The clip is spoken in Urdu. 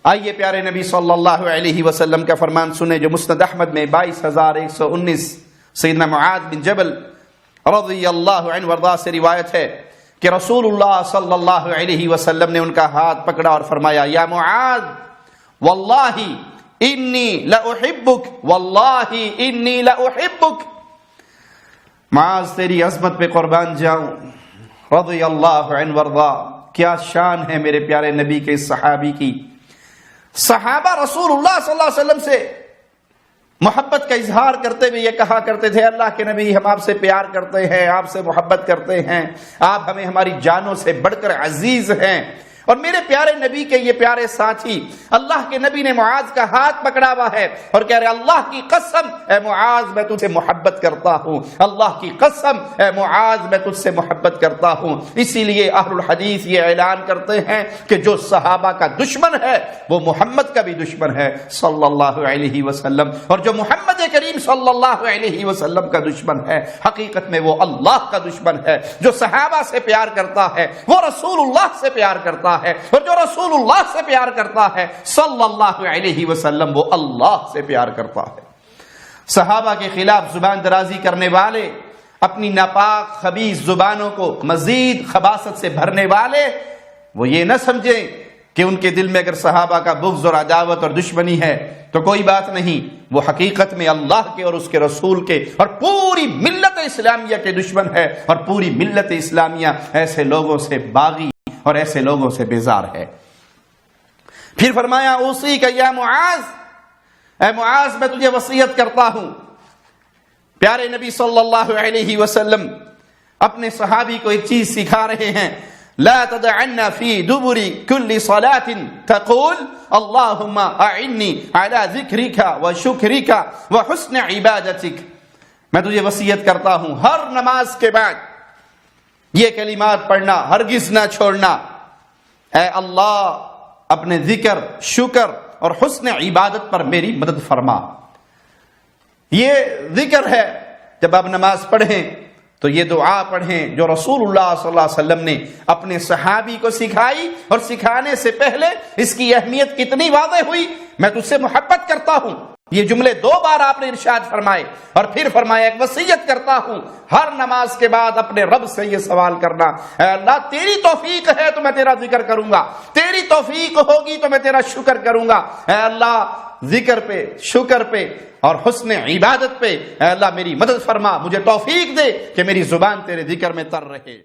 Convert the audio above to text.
آئیے پیارے نبی صلی اللہ علیہ وسلم کا فرمان سنے جو مسند احمد میں 22,119 سیدنا معاذ بن جبل رضی اللہ عنہ وارضاہ سے روایت ہے کہ رسول اللہ صلی اللہ علیہ وسلم نے ان کا ہاتھ پکڑا اور فرمایا یا معاذ واللہ انی لأحبک واللہ انی لأحبک، معاذ تیری عظمت پہ قربان جاؤں رضی اللہ عنہ وارضاہ۔ کیا شان ہے میرے پیارے نبی کے اس صحابی کی۔ صحابہ رسول اللہ صلی اللہ علیہ وسلم سے محبت کا اظہار کرتے ہوئے یہ کہا کرتے تھے اللہ کے نبی ہم آپ سے پیار کرتے ہیں، آپ سے محبت کرتے ہیں، آپ ہمیں ہماری جانوں سے بڑھ کر عزیز ہیں۔ اور میرے پیارے نبی کے یہ پیارے ساتھی، اللہ کے نبی نے معاذ کا ہاتھ پکڑا ہوا ہے اور کہہ رہے اللہ کی قسم اے معاذ میں تجھ سے محبت کرتا ہوں، اللہ کی قسم اے معاذ میں تجھ سے محبت کرتا ہوں۔ اسی لیے اہل الحدیث یہ اعلان کرتے ہیں کہ جو صحابہ کا دشمن ہے وہ محمد کا بھی دشمن ہے صلی اللہ علیہ وسلم، اور جو محمد کریم صلی اللہ علیہ وسلم کا دشمن ہے حقیقت میں وہ اللہ کا دشمن ہے۔ جو صحابہ سے پیار کرتا ہے وہ رسول اللہ سے پیار کرتا ہے، اور جو رسول اللہ سے پیار کرتا ہے صلی اللہ علیہ وسلم وہ اللہ سے پیار کرتا ہے۔ صحابہ کے خلاف زبان درازی کرنے والے، اپنی ناپاک خبیث زبانوں کو مزید خباثت سے بھرنے والے، وہ یہ نہ سمجھیں کہ ان کے دل میں اگر صحابہ کا بغض اور عداوت اور دشمنی ہے تو کوئی بات نہیں، وہ حقیقت میں اللہ کے اور اس کے رسول کے اور پوری ملت اسلامیہ کے دشمن ہے، اور پوری ملت اسلامیہ ایسے لوگوں سے باغی اور ایسے لوگوں سے بیزار ہے۔ پھر فرمایا اوصی کا یا معاذ، اے معاذ میں تجھے وصیت کرتا ہوں۔ پیارے نبی صلی اللہ علیہ وسلم اپنے صحابی کو ایک چیز سکھا رہے ہیں، لا تدعن فی دبر کل صلاۃ تقول اللہم اعنی علی ذکرک وشکرک وحسن عبادتک۔ میں تجھے وصیت کرتا ہوں ہر نماز کے بعد یہ کلمات پڑھنا ہرگز نہ چھوڑنا، اے اللہ اپنے ذکر، شکر اور حسن عبادت پر میری مدد فرما۔ یہ ذکر ہے، جب آپ نماز پڑھیں تو یہ دعا پڑھیں جو رسول اللہ صلی اللہ علیہ وسلم نے اپنے صحابی کو سکھائی، اور سکھانے سے پہلے اس کی اہمیت کتنی واضح ہوئی، میں تجھ سے محبت کرتا ہوں، یہ جملے 2 بار آپ نے ارشاد فرمائے، اور پھر فرمایا ایک وصیت کرتا ہوں ہر نماز کے بعد اپنے رب سے یہ سوال کرنا، اے اللہ تیری توفیق ہے تو میں تیرا ذکر کروں گا، تیری توفیق ہوگی تو میں تیرا شکر کروں گا، اے اللہ ذکر پہ، شکر پہ اور حسن عبادت پہ اے اللہ میری مدد فرما، مجھے توفیق دے کہ میری زبان تیرے ذکر میں تر رہے۔